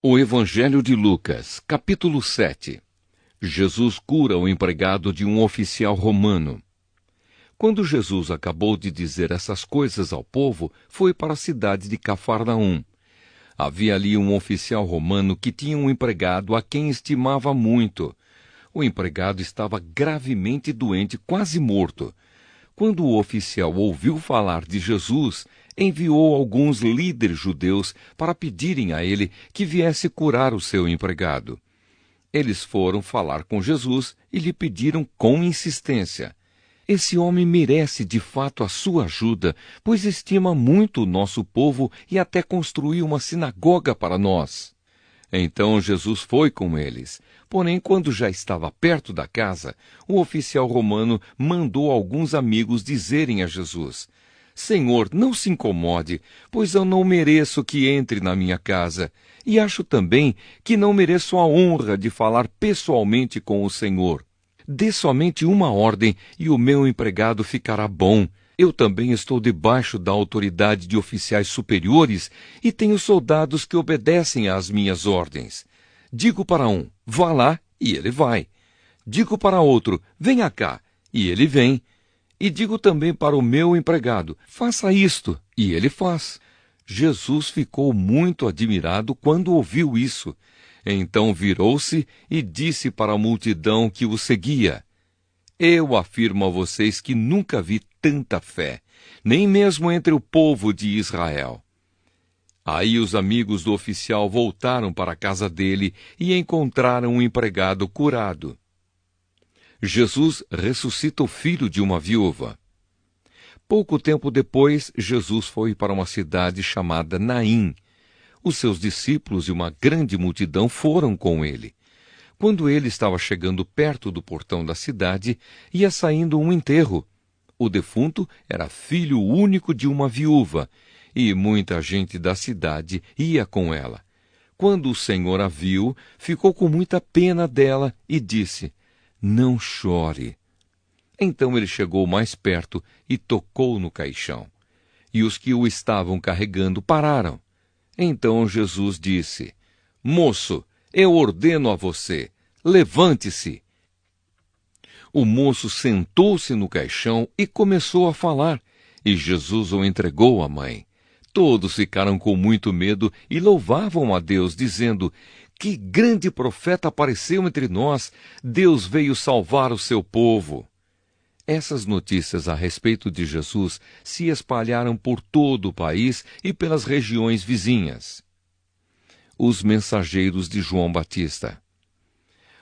O Evangelho de Lucas, capítulo 7. Jesus cura o empregado de um oficial romano. Quando Jesus acabou de dizer essas coisas ao povo, foi para a cidade de Cafarnaum. Havia ali um oficial romano que tinha um empregado a quem estimava muito. O empregado estava gravemente doente, quase morto. Quando o oficial ouviu falar de Jesus, enviou alguns líderes judeus para pedirem a ele que viesse curar o seu empregado. Eles foram falar com Jesus e lhe pediram com insistência: esse homem merece de fato a sua ajuda, pois estima muito o nosso povo e até construiu uma sinagoga para nós. Então Jesus foi com eles. Porém, quando já estava perto da casa, o oficial romano mandou alguns amigos dizerem a Jesus: Senhor, não se incomode, pois eu não mereço que entre na minha casa. E acho também que não mereço a honra de falar pessoalmente com o Senhor. Dê somente uma ordem e o meu empregado ficará bom. Eu também estou debaixo da autoridade de oficiais superiores e tenho soldados que obedecem às minhas ordens. Digo para um, vá lá, e ele vai. Digo para outro, venha cá, e ele vem. E digo também para o meu empregado, faça isto, e ele faz. Jesus ficou muito admirado quando ouviu isso. Então virou-se e disse para a multidão que o seguia: Eu afirmo a vocês que nunca vi tanta fé, nem mesmo entre o povo de Israel. Aí os amigos do oficial voltaram para a casa dele e encontraram um empregado curado. Jesus ressuscita o filho de uma viúva. Pouco tempo depois, Jesus foi para uma cidade chamada Naim. Os seus discípulos e uma grande multidão foram com ele. Quando ele estava chegando perto do portão da cidade, ia saindo um enterro. O defunto era filho único de uma viúva, e muita gente da cidade ia com ela. Quando o Senhor a viu, ficou com muita pena dela e disse: Não chore. Então ele chegou mais perto e tocou no caixão. E os que o estavam carregando pararam. Então Jesus disse: Moço, eu ordeno a você, levante-se. O moço sentou-se no caixão e começou a falar, e Jesus o entregou à mãe. Todos ficaram com muito medo e louvavam a Deus, dizendo: Que grande profeta apareceu entre nós! Deus veio salvar o seu povo. Essas notícias a respeito de Jesus se espalharam por todo o país e pelas regiões vizinhas. Os mensageiros de João Batista.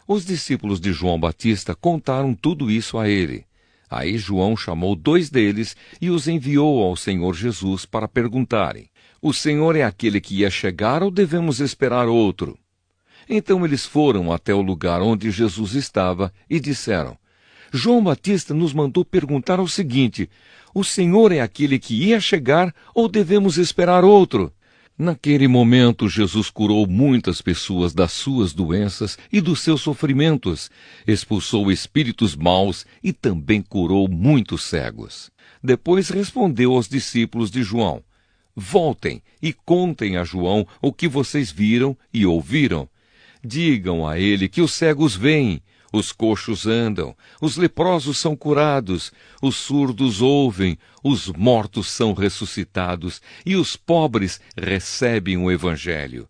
Os discípulos de João Batista contaram tudo isso a ele. Aí João chamou 2 deles e os enviou ao Senhor Jesus para perguntarem: O Senhor é aquele que ia chegar ou devemos esperar outro? Então eles foram até o lugar onde Jesus estava e disseram: João Batista nos mandou perguntar o seguinte: O Senhor é aquele que ia chegar ou devemos esperar outro? Naquele momento, Jesus curou muitas pessoas das suas doenças e dos seus sofrimentos, expulsou espíritos maus e também curou muitos cegos. Depois respondeu aos discípulos de João: Voltem e contem a João o que vocês viram e ouviram. Digam a ele que os cegos veem, os coxos andam, os leprosos são curados, os surdos ouvem, os mortos são ressuscitados e os pobres recebem o Evangelho.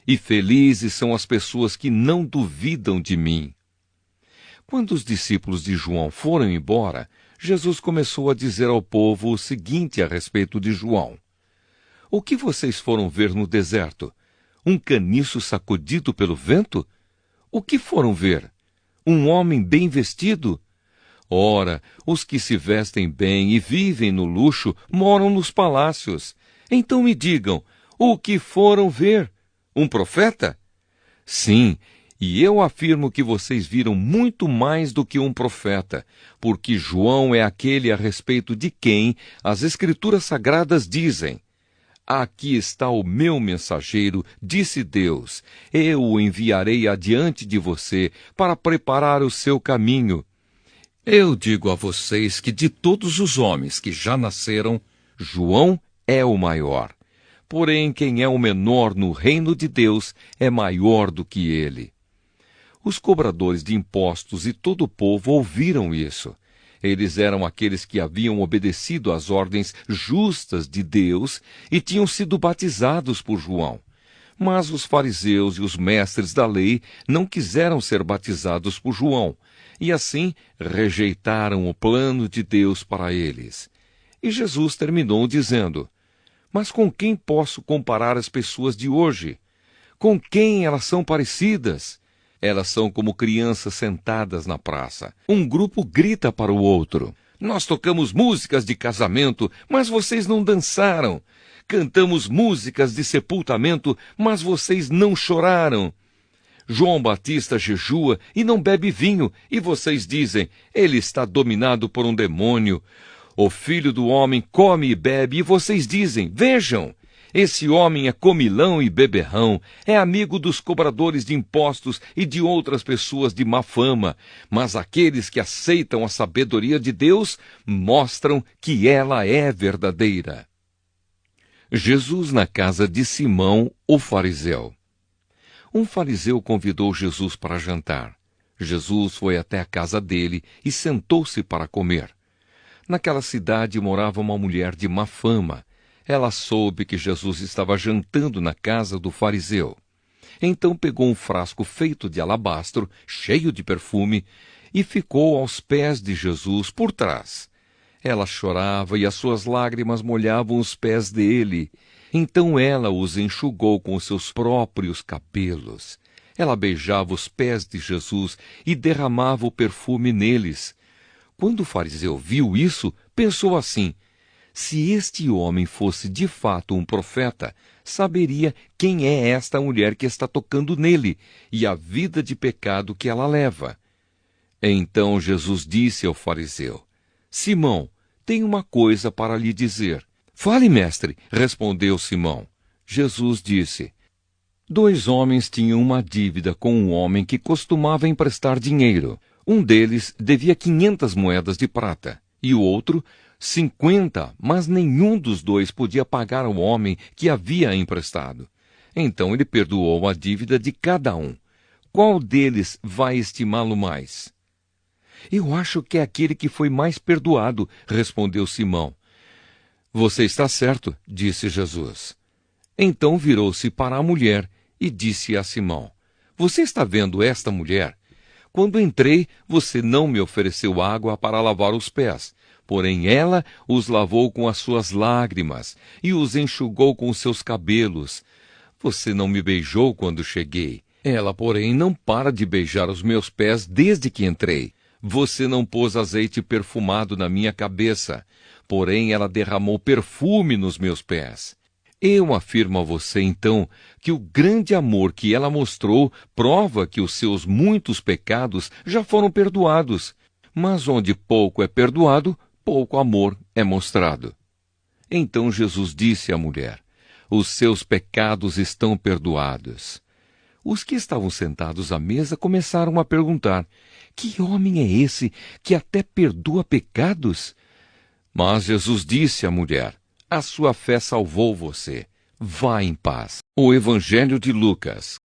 E felizes são as pessoas que não duvidam de mim. Quando os discípulos de João foram embora, Jesus começou a dizer ao povo o seguinte a respeito de João: O que vocês foram ver no deserto? Um caniço sacudido pelo vento? O que foram ver? Um homem bem vestido? Ora, os que se vestem bem e vivem no luxo moram nos palácios. Então me digam, o que foram ver? Um profeta? Sim, e eu afirmo que vocês viram muito mais do que um profeta, porque João é aquele a respeito de quem as Escrituras Sagradas dizem: Aqui está o meu mensageiro, disse Deus. Eu o enviarei adiante de você para preparar o seu caminho. Eu digo a vocês que de todos os homens que já nasceram, João é o maior. Porém, quem é o menor no reino de Deus é maior do que ele. Os cobradores de impostos e todo o povo ouviram isso. Eles eram aqueles que haviam obedecido às ordens justas de Deus e tinham sido batizados por João. Mas os fariseus e os mestres da lei não quiseram ser batizados por João, e assim rejeitaram o plano de Deus para eles. E Jesus terminou dizendo: Mas com quem posso comparar as pessoas de hoje? Com quem elas são parecidas? Elas são como crianças sentadas na praça. Um grupo grita para o outro: Nós tocamos músicas de casamento, mas vocês não dançaram. Cantamos músicas de sepultamento, mas vocês não choraram. João Batista jejua e não bebe vinho, e vocês dizem: Ele está dominado por um demônio. O Filho do Homem come e bebe, e vocês dizem: Vejam, esse homem é comilão e beberrão, é amigo dos cobradores de impostos e de outras pessoas de má fama. Mas aqueles que aceitam a sabedoria de Deus mostram que ela é verdadeira. Jesus na casa de Simão, o fariseu. Um fariseu convidou Jesus para jantar. Jesus foi até a casa dele e sentou-se para comer. Naquela cidade morava uma mulher de má fama. Ela soube que Jesus estava jantando na casa do fariseu. Então pegou um frasco feito de alabastro, cheio de perfume, e ficou aos pés de Jesus por trás. Ela chorava e as suas lágrimas molhavam os pés dele. Então ela os enxugou com os seus próprios cabelos. Ela beijava os pés de Jesus e derramava o perfume neles. Quando o fariseu viu isso, pensou assim: se este homem fosse de fato um profeta, saberia quem é esta mulher que está tocando nele e a vida de pecado que ela leva. Então Jesus disse ao fariseu: Simão, tenho uma coisa para lhe dizer. Fale, mestre, respondeu Simão. Jesus disse: 2 homens tinham uma dívida com um homem que costumava emprestar dinheiro. Um deles devia 500 moedas de prata, e o outro 50, mas nenhum dos 2 podia pagar ao homem que havia emprestado. Então ele perdoou a dívida de cada um. Qual deles vai estimá-lo mais? Eu acho que é aquele que foi mais perdoado, respondeu Simão. Você está certo, disse Jesus. Então virou-se para a mulher e disse a Simão: Você está vendo esta mulher? Quando entrei, você não me ofereceu água para lavar os pés, porém ela os lavou com as suas lágrimas e os enxugou com os seus cabelos. Você não me beijou quando cheguei. Ela, porém, não para de beijar os meus pés desde que entrei. Você não pôs azeite perfumado na minha cabeça, porém ela derramou perfume nos meus pés. Eu afirmo a você, então, que o grande amor que ela mostrou prova que os seus muitos pecados já foram perdoados. Mas onde pouco é perdoado, pouco amor é mostrado. Então Jesus disse à mulher: Os seus pecados estão perdoados. Os que estavam sentados à mesa começaram a perguntar: Que homem é esse que até perdoa pecados? Mas Jesus disse à mulher: A sua fé salvou você. Vá em paz. O Evangelho de Lucas,